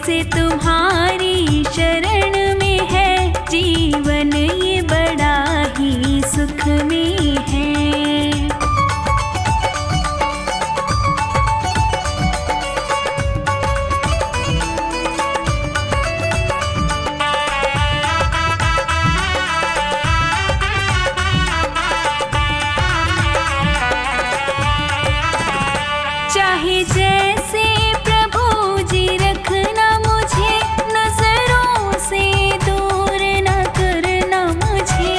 से तुम्हारी शरण में है, जीवन ये बड़ा ही सुख में है। चाहे जैसे प्रभु जी रखना मुझे, नजरों से दूर न करना मुझे।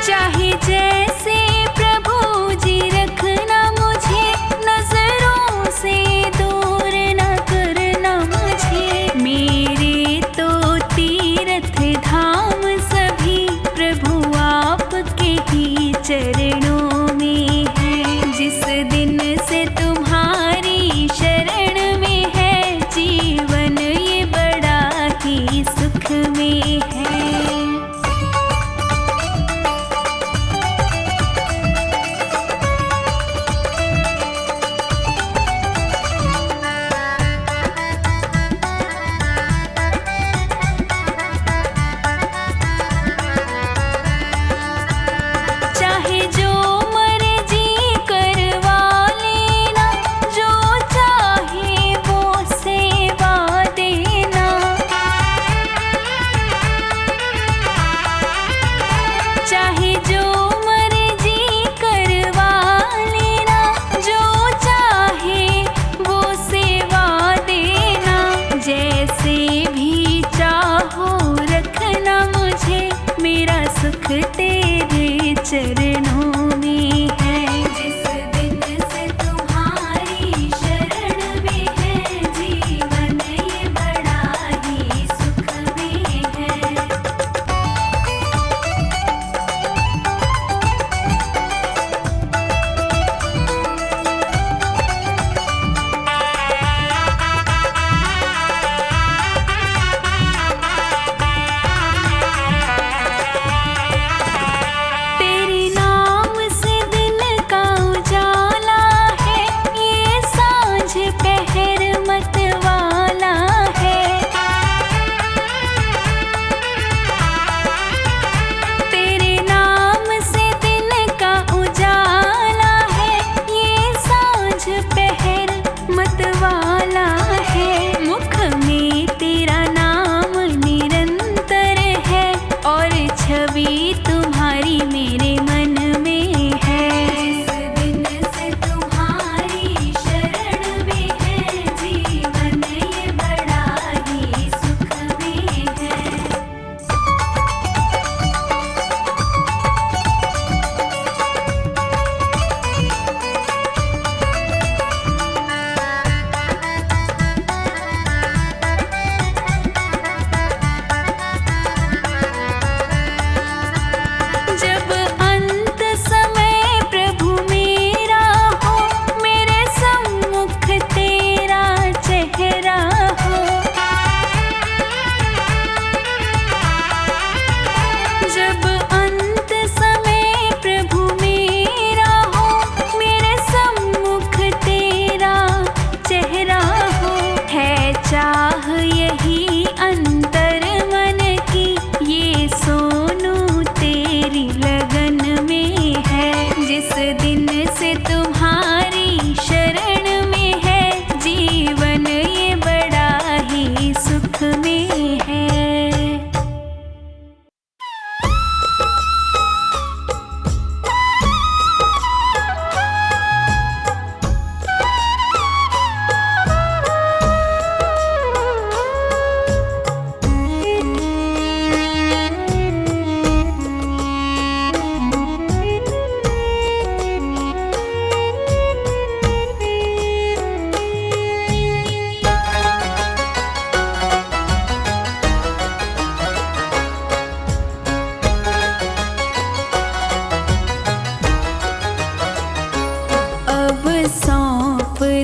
चाहे जैसे प्रभु जी रखना मुझे, नजरों से दूर न करना मुझे। मेरे तो तीर्थ धाम सभी प्रभु आपके ही चरणों में है। जिस दिन से तुम्हारी शरण में है, जीवन ये बड़ा ही सुख में है। चाहे जो मर्जी करवा लेना, जो चाहे वो सेवा देना। चाहे जो मर्जी करवा लेना, जो चाहे वो सेवा देना। जैसे भी चाहो रखना मुझे, मेरा सुख तेरे चरणों में है। जिस दिन से तुम्हारी शरण में है, जीवन ये बड़ा ही सुख में है। तेरे नाम से दिन का उजाला है, ये सांझ पहर मतवाला है। तेरे नाम से दिन का उजाला है, ये सांझ पहर मतवाला है। मुख में तेरा नाम निरंतर है, और छवि तुम्हारी मेरे मन में है। जिस दिन से तुम्हारी शरण में है, जीवन ये बड़ा ही सुख में है। जब अंत समय प्रभु मेरा हो, मेरे सम्मुख तेरा चेहरा हो। जब अंत समय प्रभु मेरा हो, मेरे सम्मुख तेरा चेहरा हो। है चाह यही अंतर मन की, ये सोनू तेरी लगन में है। जिस दिन से तुम्हारी शरण में है, जीवन ये बड़ा ही सुख में है।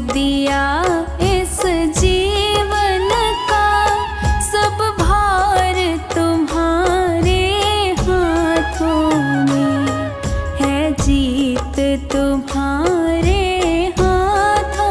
दिया इस जीवन का सब भार तुम्हारे हाथों में है, जीत तुम्हारे हाथों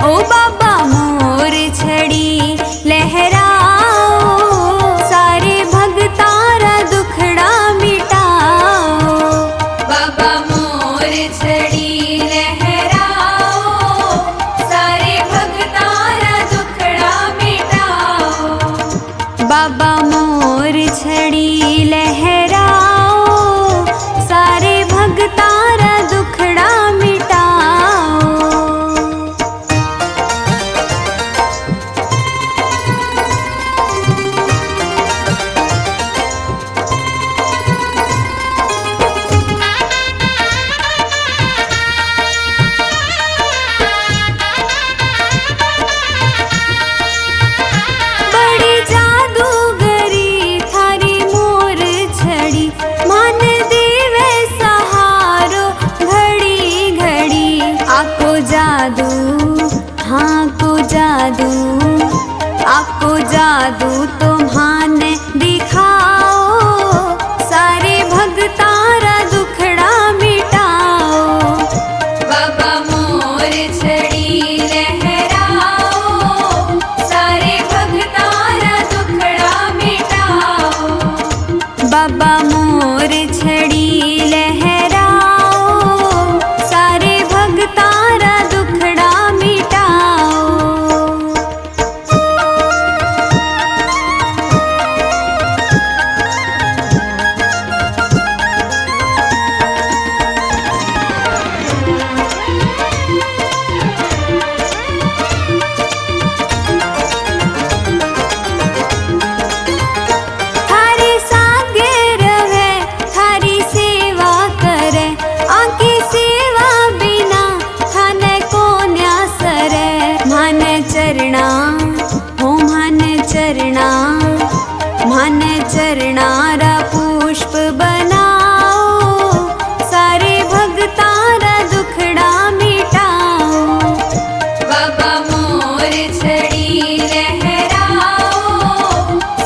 ओ बाबा मोर छड़ी लहराओ, सारे भगतारा दुखड़ा मिटाओ। बाबा मोर छड़ी लहराओ, सारे भगतारा दुखड़ा मिटाओ। बाबा मोर छड़ी लहराओ, सारे भगतारा दुखड़ा मिटाओ। बड़ी जादूगरी थारी मोर छड़ी, मान देवे सहारो घड़ी घड़ी। आको जादू, हाँ को जादू, आको जादू तुम्हाने दिखाओ, सारे भगतारा दुखड़ा मिटाओ। बाबा मोर छड़ी लहराओ, सारे भगतारा दुखड़ा मिटाओ। बाबा मोर छड़ी लहराओ, सारे भगतारा दुखड़ा मिटाओ। थारे सागे रहे, थारी सेवा करे, आके सेवा बिना थाने को न्यासरे। मान चरणा, हो मान चरणा, मान चरणारा पुष्प बनाओ, सारे भगतारा दुखड़ा मिटाओ। बाबा मोर छड़ी लहराओ,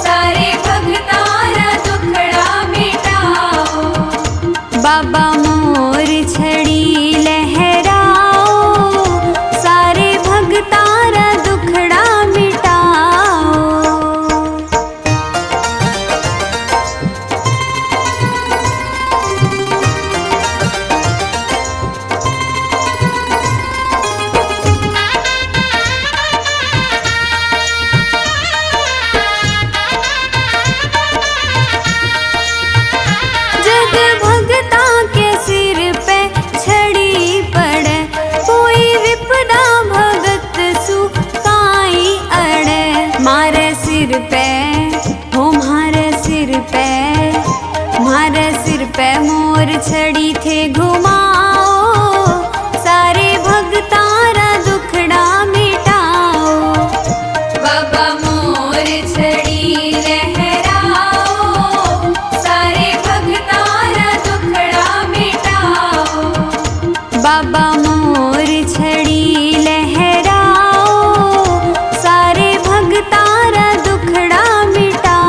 सारे भगतारा दुखड़ा मिटाओ। बाबा मोर छड़ी लहराओ, सारे भगतारा दुखड़ा मिटाओ। जग भगता के सिर पे छड़ी पड़े, कोई विपदा भगत सु काई अड़े। मारे सिर पे, हो मारे सिर पे, मारे सिर पे मोर छड़ी थे घुमाओ, सारे भगतारा दुखड़ा मिटाओ। बाबा मोर छड़ी लहराओ, सारे भगतारा दुखड़ा मिटाओ। बाबा मोर छड़ी लहराओ, सारे भगतारा दुखड़ा मिटाओ।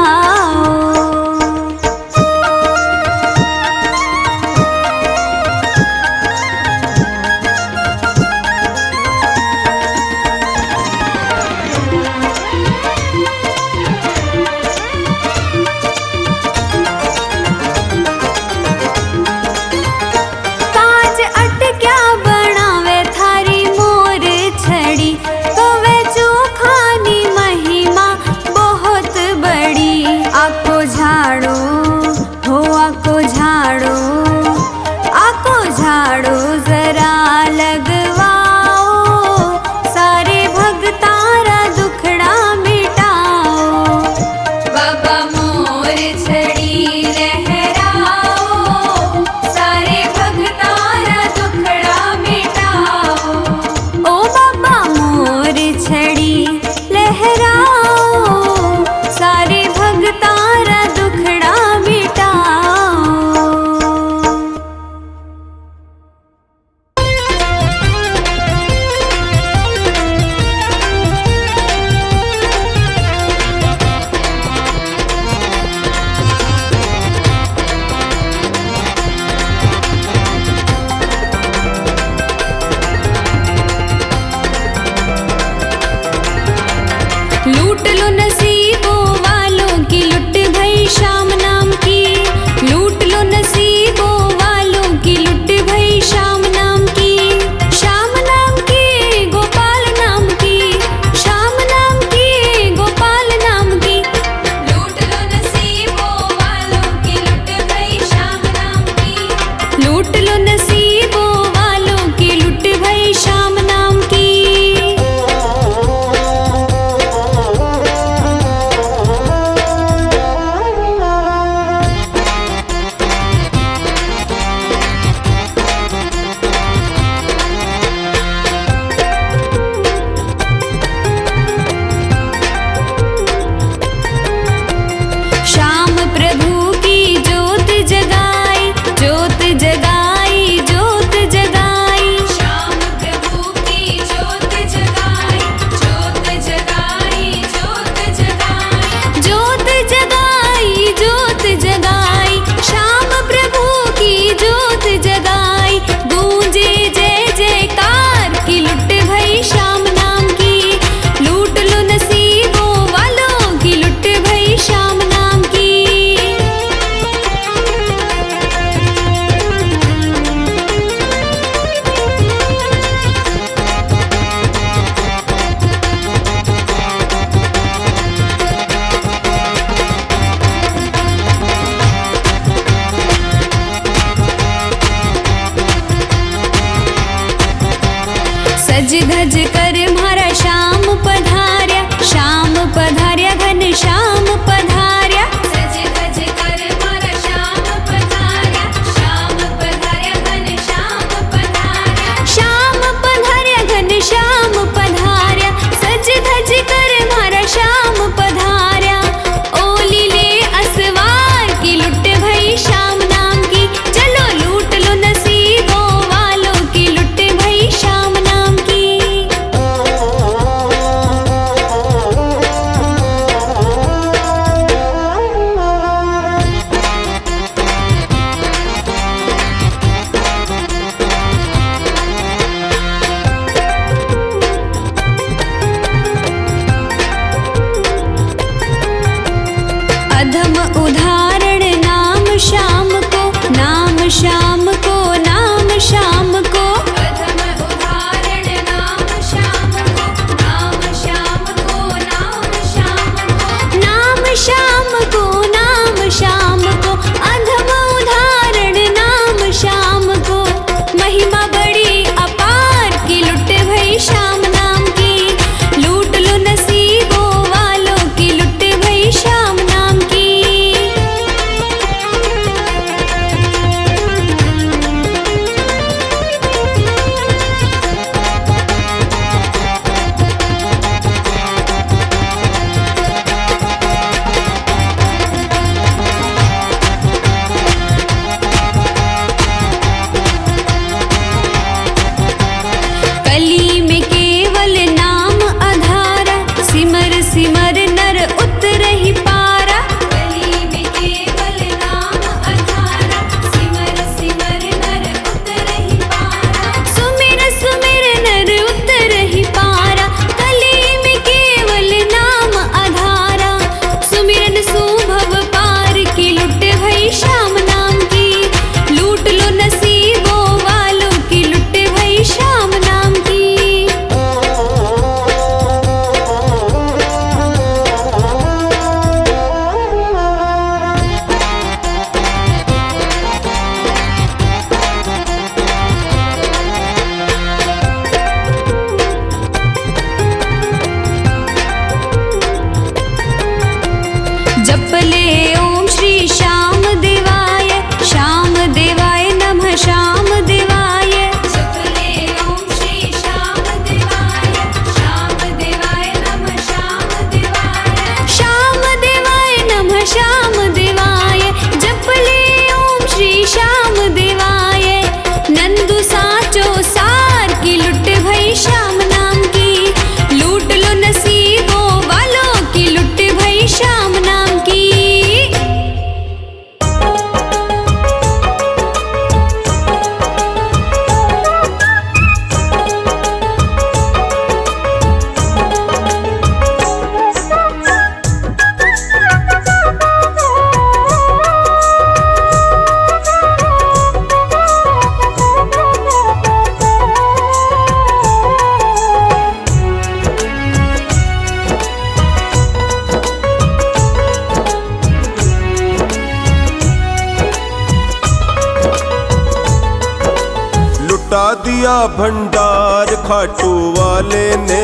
लुटा दिया भंडार खाटू वाले ने,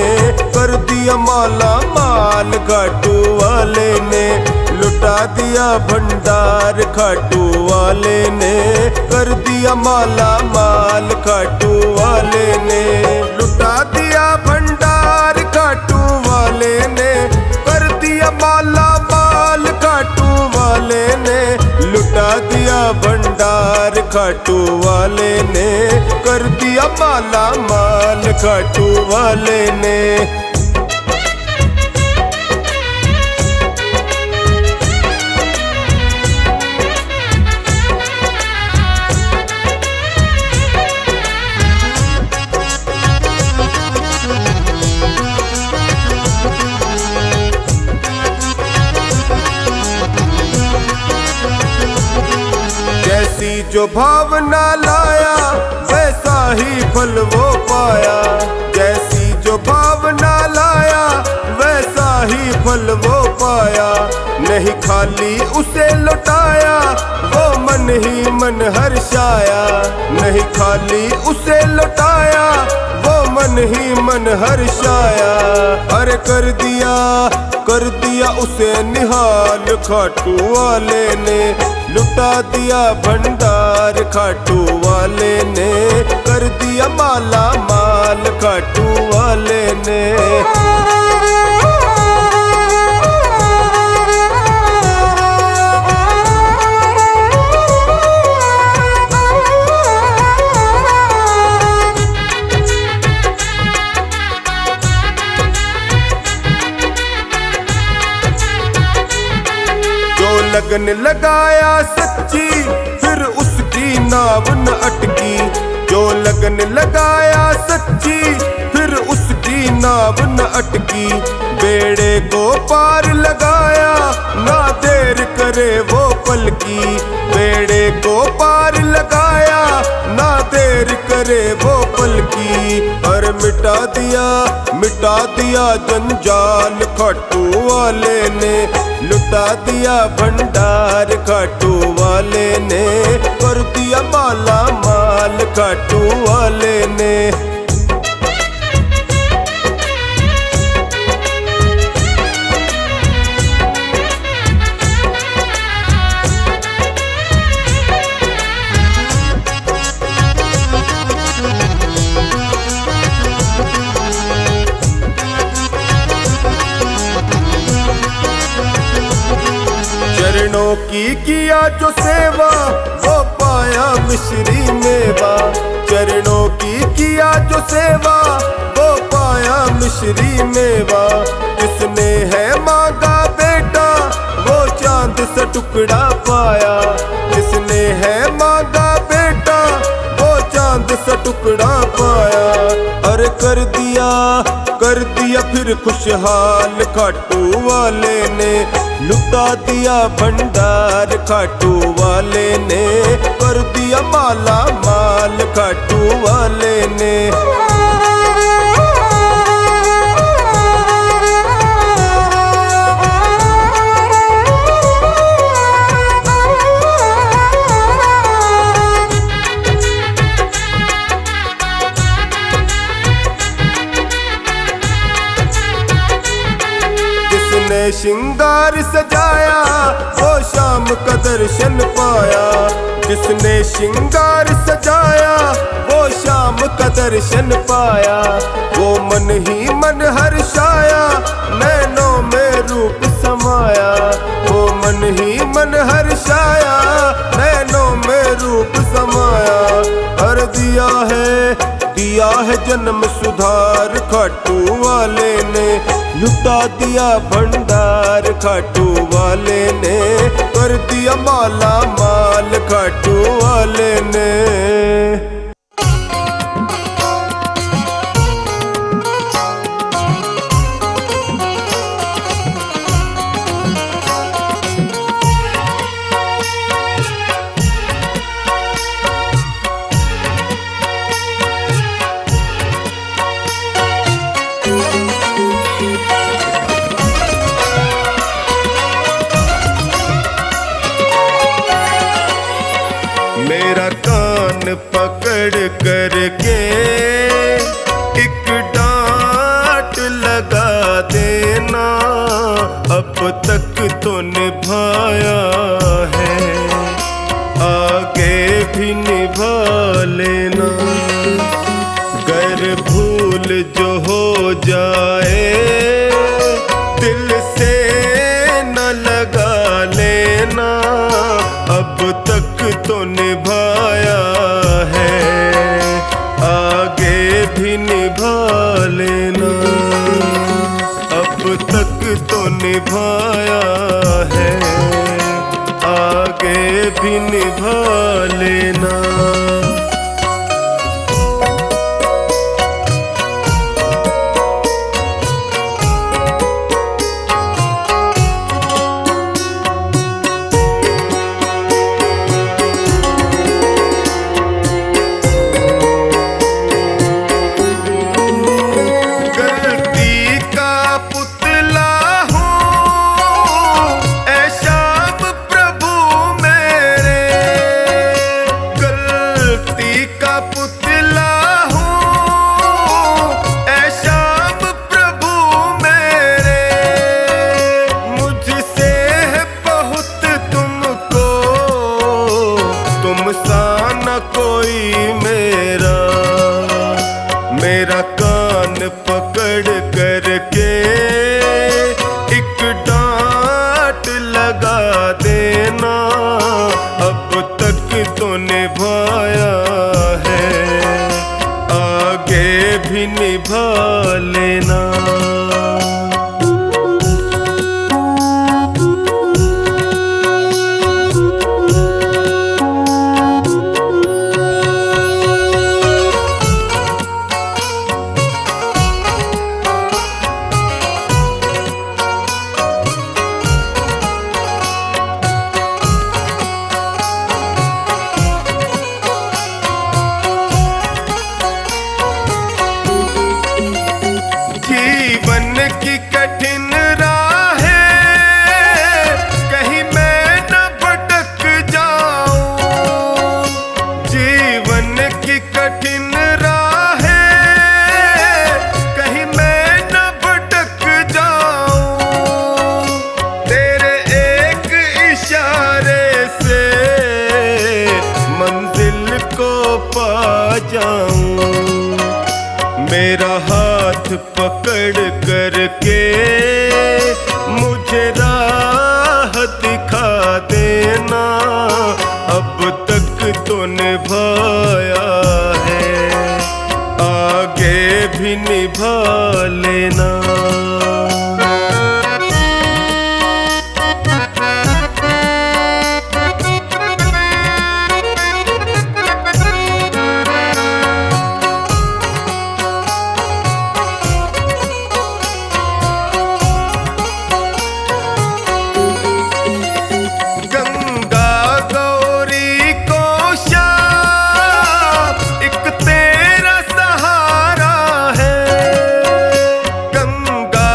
कर दिया माला माल खाटू वाले ने। लुटा दिया भंडार खाटू वाले ने, कर दिया माला माल खाटू वाले ने। लुटा दिया भंडार खाटू वाले ने, कर दिया माला माल खाटू वाले ने। लुटा दिया भंडार खाटू वाले ने, कर दिया माला माल खाटू वाले ने। जैसी जो भावना लाया वैसा ही फल वो पाया। जैसी जो भावना लाया वैसा ही फल वो पाया। नहीं खाली उसे लौटाया वो मन ही मन हर्षाया। नहीं खाली उसे लौटाया वो मन ही मन हर्षाया। अरे कर दिया उसे निहाल खाटू वाले ने। लुटा दिया भंडार खाटू वाले ने, कर दिया माला माल खाटू वाले ने। लगन लगाया सच्ची फिर उसकी नाव न अटकी। जो लगन लगाया सच्ची फिर उसकी नाव न अटकी। बेड़े को पार लगाया ना देर करे वो पलकी। बेड़े को पार लगाया ना देर करे वो पलकी। और मिटा दिया जंजाल खाटू वाले ने। लुटा दिया भंडार खाटू वाले ने, कर दिया माला माल खाटू वाले ने। चरणों की किया जो सेवा वो पाया मिश्री मेवा। चरणों की किया जो सेवा वो पाया मिश्री मेवा। जिसने है मांगा बेटा वो चांद सा टुकड़ा पाया। जिसने है मांगा बेटा वो चांद सा टुकड़ा पाया। अरे कर दिया फिर खुशहाल खाटू वाले ने। लुटा दिया भंडार खाटू वाले ने, कर दिया माला माल खाटू वाले ने। श्रृंगार सजाया वो शाम का दर्शन पाया। जिसने श्रृंगार सजाया वो शाम का दर्शन पाया। वो मन ही मन हर्षाया नैनों में रूप समाया। वो मन ही मन हर्षाया नैनों में रूप समाया। हर दिया है जन्म सुधार खाटू वाले ने। लुटा दिया भंडार खाटू वाले ने, कर दिया माला माल खाटू वाले ने। मेरा कान पकड़ पकड़ करके एक डांट लगा देना, अब तक तो निभाया है, आगे भी निभा लेना। गर भूल जो हो जाए दिल से न लगा लेना, अब तक तो निभाया है, आगे भी निभा लेना। अब तक तो निभाया है, आगे भी निभा लेना। कोई मेरा कान पकड़ करके एक डांट लगा देना, अब तक तो निभाया है, आगे भी निभा लेना। जीवन की कठिन राहें कहीं मैं न भटक जाऊं, जीवन की कठिन राहें कहीं मैं न भटक जाऊं, तेरे एक इशारे से मंजिल को पा जाऊं। मेरा हाथ पकड़ करके मुझे राह दिखा देना, अब तक तो निभाया है, आगे भी निभा लेना। गंगा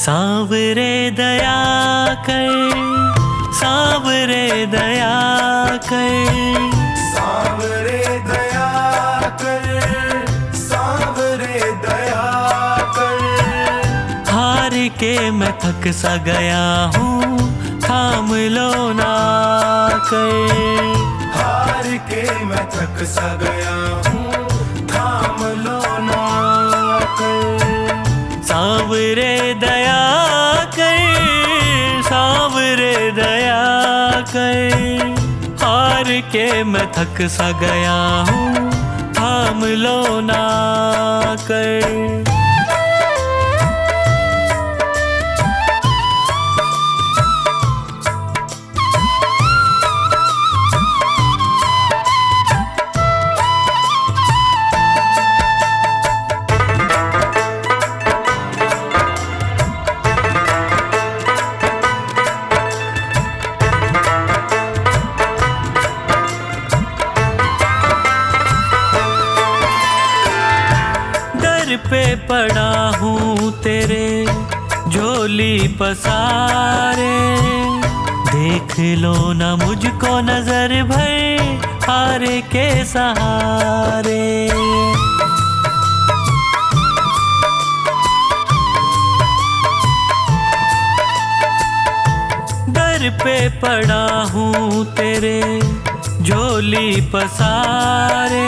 सांवरे दया कर, सांवरे दया कर, सांवरे दया कर, सांवरे दया कर। हार के मैं थक सा गया हूँ, थाम लो ना कर। हार के मैं थक सा गया हूँ, थाम लो ना कर। सांवरे दया कर, सांवरे दया कर। हार के मैं थक सा गया हूँ, थाम लो ना कर। पे पड़ा हूँ तेरे झोली पसारे, देख लो ना मुझको नजर भर हार के सहारे। दर पे पड़ा हूँ तेरे झोली पसारे,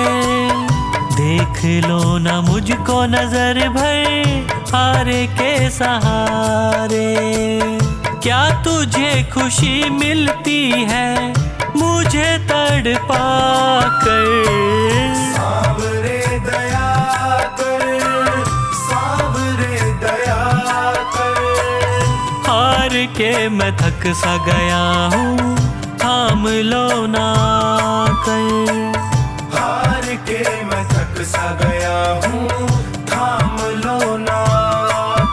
देख लो ना मुझको नजर भर हार के सहारे। क्या तुझे खुशी मिलती है मुझे तड़पा कर? सांवरे दया कर, सांवरे दया कर। हार के मैं थक सा गया हूँ, थाम लो ना कर। हार के मैं थक सा गया हूँ, थाम लो ना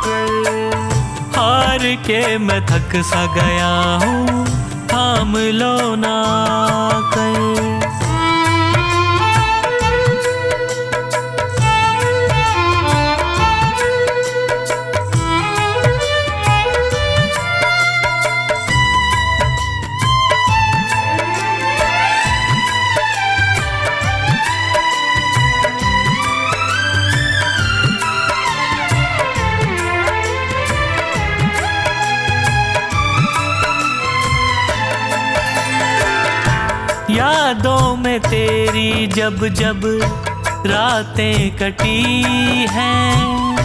कर। हार के मैं थक सा गया हूँ, थाम लो ना कर। यादों में तेरी जब जब रातें कटी हैं,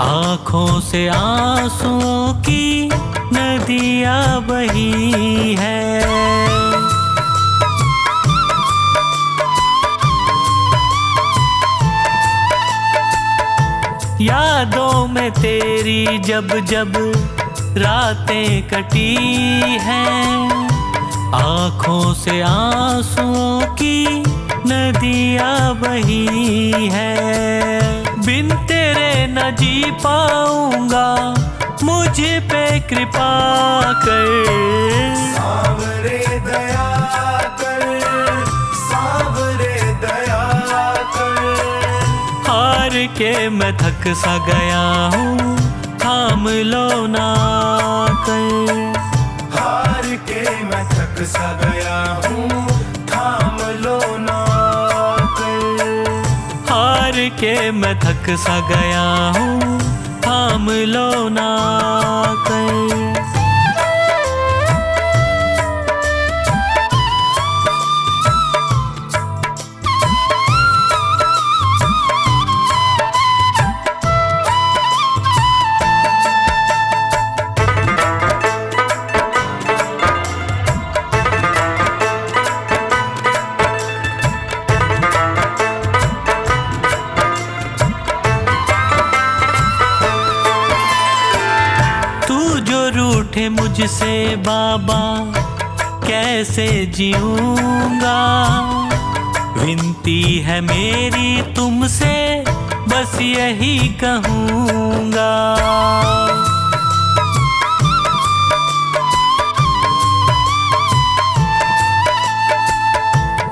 आँखों से आंसुओं की नदियाँ बही हैं। यादों में तेरी जब जब रातें कटी हैं, आँखों से आंसुओं की नदियाँ बही है। बिन तेरे न जी पाऊंगा, मुझ पे कृपा कर। सांवरे दया कर, सांवरे दया कर। हार के मैं थक सा गया हूँ, थाम लो ना कर। हार के मैं थक सा गया हूँ, थाम लो ना कर। हार के मैं थक सा गया हूँ, थाम लो ना कर। रूठे मुझसे बाबा कैसे जीऊंगा, विनती है मेरी तुमसे बस यही कहूँगा।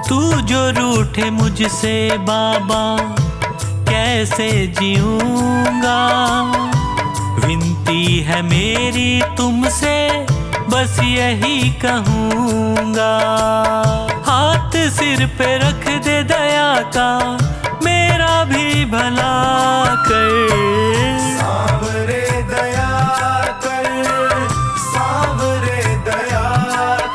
तू जो रूठे मुझसे बाबा कैसे जीऊंगा, विनती है है मेरी तुमसे, बस यही कहूँगा। हाथ सिर पे रख दे दया का, मेरा भी भला कर। सांवरे दया कर, सांवरे दया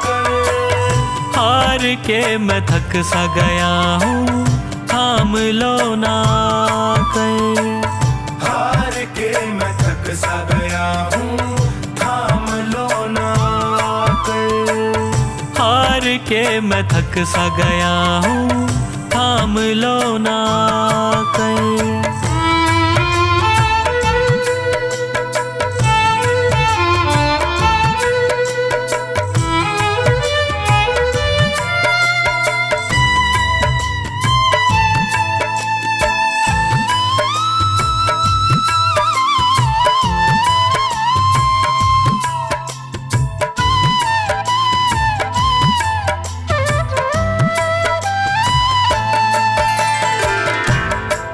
कर। हार के मैं थक सा गया हूँ, थाम लो ना कर। हार के मैं थक सा गया हूँ, थाम लो ना कर। हार के मैं थक सा गया हूँ, थाम लो ना कर।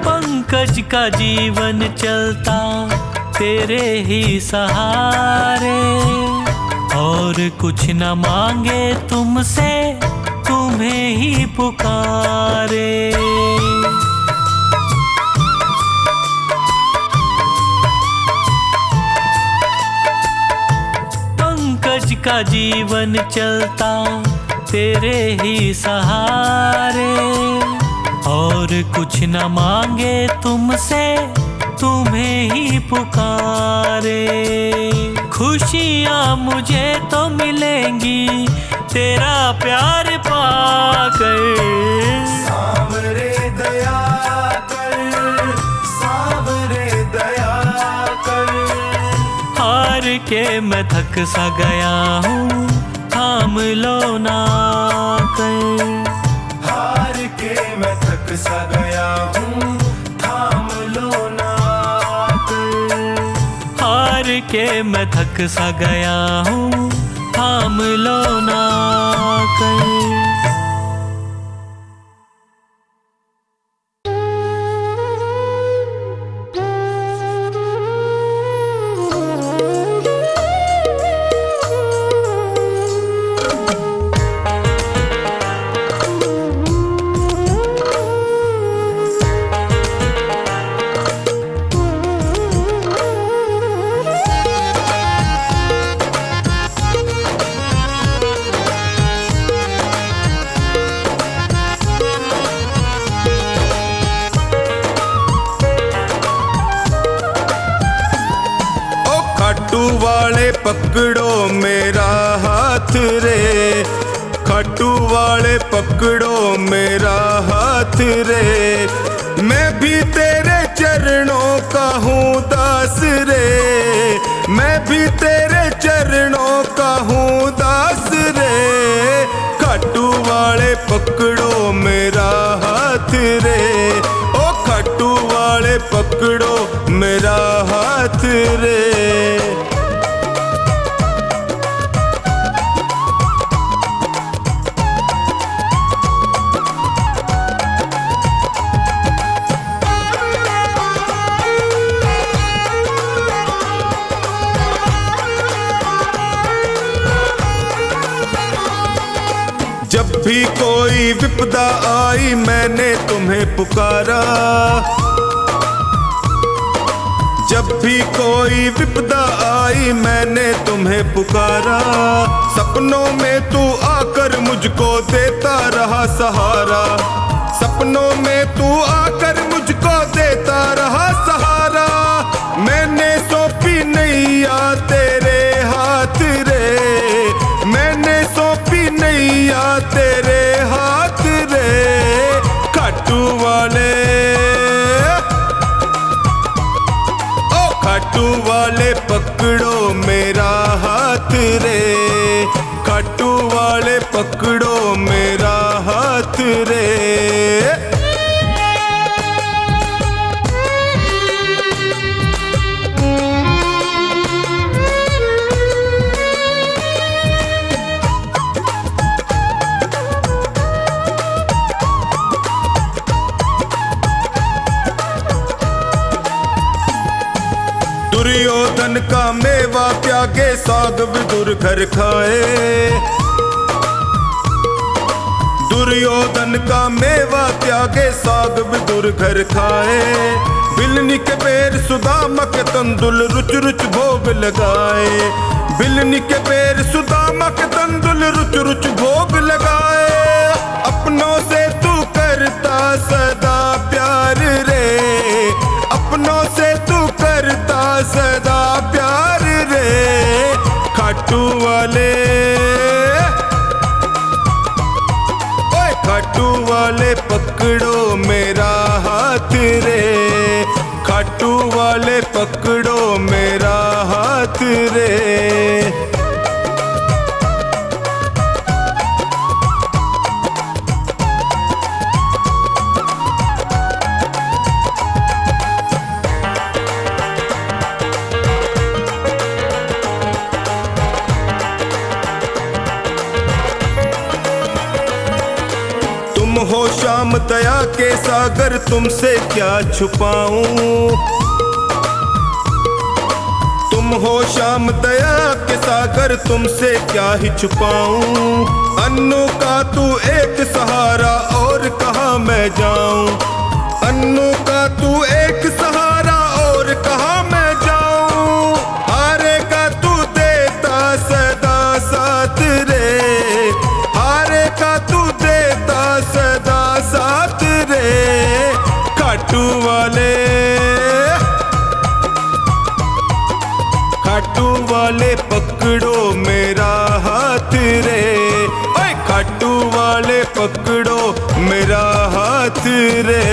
पंकज का जीवन चलता तेरे ही सहारे, और कुछ न मांगे तुमसे, तुम्हें ही पुकारे। पंकज का जीवन चलता तेरे ही सहारे, और कुछ न मांगे तुमसे, तुम्हें ही पुकारे। खुशियाँ मुझे तो मिलेंगी तेरा प्यार पाकर। सांवरे दया कर, सांवरे दया कर। हार के मैं थक सा गया हूँ, थाम लो ना कर। हार के मैं थक सा गया हूँ, थाम लो ना कर। हार के मैं थक सा गया हूँ, थाम लो ना कर। खाटू वाले पकड़ो मेरा हाथ रे, खाटू वाले पकड़ो मेरा हाथ रे। मैं भी तेरे चरणों का हूँ दास रे, मैं भी तेरे चरणों का हूँ दास रे। खाटू वाले पकड़ो मेरा हाथ रे, ओ खाटू वाले पकड़ो मेरा हाथ रे। जब भी कोई विपदा आई मैंने तुम्हें पुकारा, जब भी कोई विपदा आई मैंने तुम्हें पुकारा। सपनों में तू आकर मुझको देता रहा सहारा, सपनों में तू आकर मुझको देता रहा सहारा। मैंने सौंपी नैया तेरे हाथ रे, मैंने सौंपी नैया तेरे हाथ रे। खाटू वाले ओ खाटू वाले पकड़ो मेरा हाथ रे, खाटू वाले पकड़ो मेरा हाथ रे। दुर्योधन का मेवा त्यागे साग विदुर घर खाए। दुर्योधन का मेवा त्यागे साग विदुर घर खाए। बिलनी के बेर सुदामा के तंदुल रुच रुच भोग लगाए। बिलनी के बेर सुदामा के तंदुल रुच रुच भोग लगाए। अपनों से तू करता सदा प्यार रे, अपनों से तू करता सदा प्यार रे। खाटू वाले, ओए खाटू वाले पकड़ो मेरा हाथ रे। खाटू वाले पकड़ो मेरा हाथ रे। तुम हो श्याम दया के सागर, तुमसे क्या छुपाऊं। तुम हो श्याम दया के सागर, तुमसे क्या ही छुपाऊं। अन्नू का तू एक सहारा और कहाँ मैं जाऊं। अन्नू का तू एक सहारा और कहाँ मैं जाऊं। हारे का तू देता सदा साथ रे। हारे का तू देता सदा साथ रे। खाटू वाले, खाटू वाले पकड़ो मेरा हाथ रे। ओए खाटू वाले पकड़ो मेरा हाथ रे।